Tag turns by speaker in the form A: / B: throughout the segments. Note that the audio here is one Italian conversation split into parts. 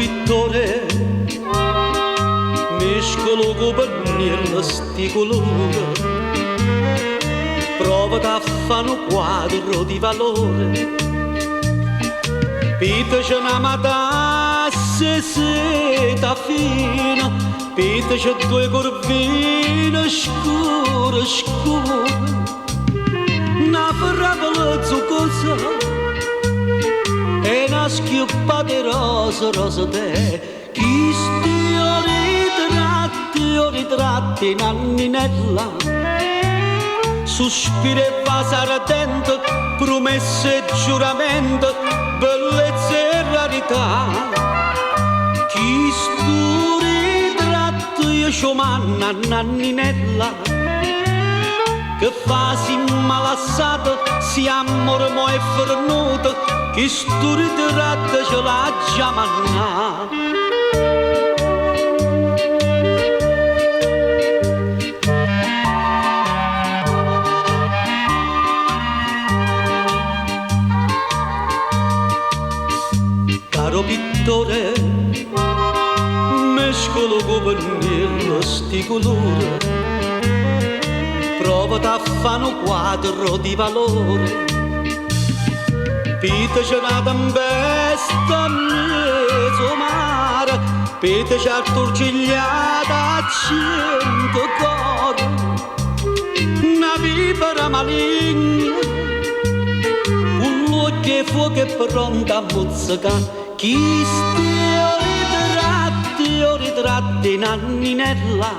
A: pittore, mescolo con pennello sti colore, prova a fare un quadro di valore. Pita c'è una matassa seta fina, pita c'è due corvine scure, scure, una parabola zuccosa e una schioppa di rosa, rosa te. Chi stia ritratti in anninella, sospiro e vasa ardente, promesse e giuramento, bellezza e rarità. Chi sto ritratto io ci manna nanninella, che fa si malassato, si ammormo e fernuto, chi sto ritratto ce l'ha già mannato. Caro pittore, mescolo con pennello sti colore, prova a fare un quadro di valore. Pita c'è una tempesta a mezzo mare, pita c'è attorcigliata a 100 cori, una vipera maligna, un luogo e fuoco è pronto a mozzicare. Chi stia ritratti in anninella,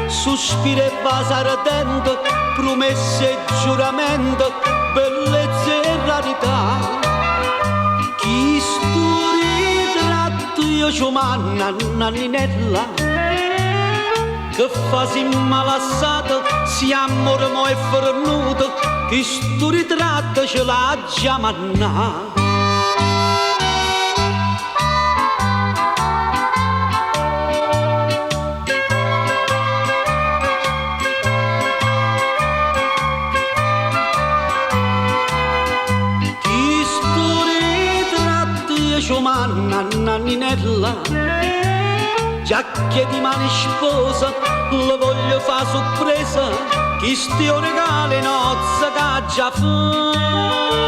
A: sospiro e vasa ardente, promesse e giuramento, bellezza e rarità. Chi sto ritratto io ci manna nanninella, che fa si malassato, si ammormo e fernuto, chi sto ritratto ce l'ha già mannato. Nanninella, giacche di mani sposa, lo voglio fa sorpresa, chi stio regale nozza che già fa.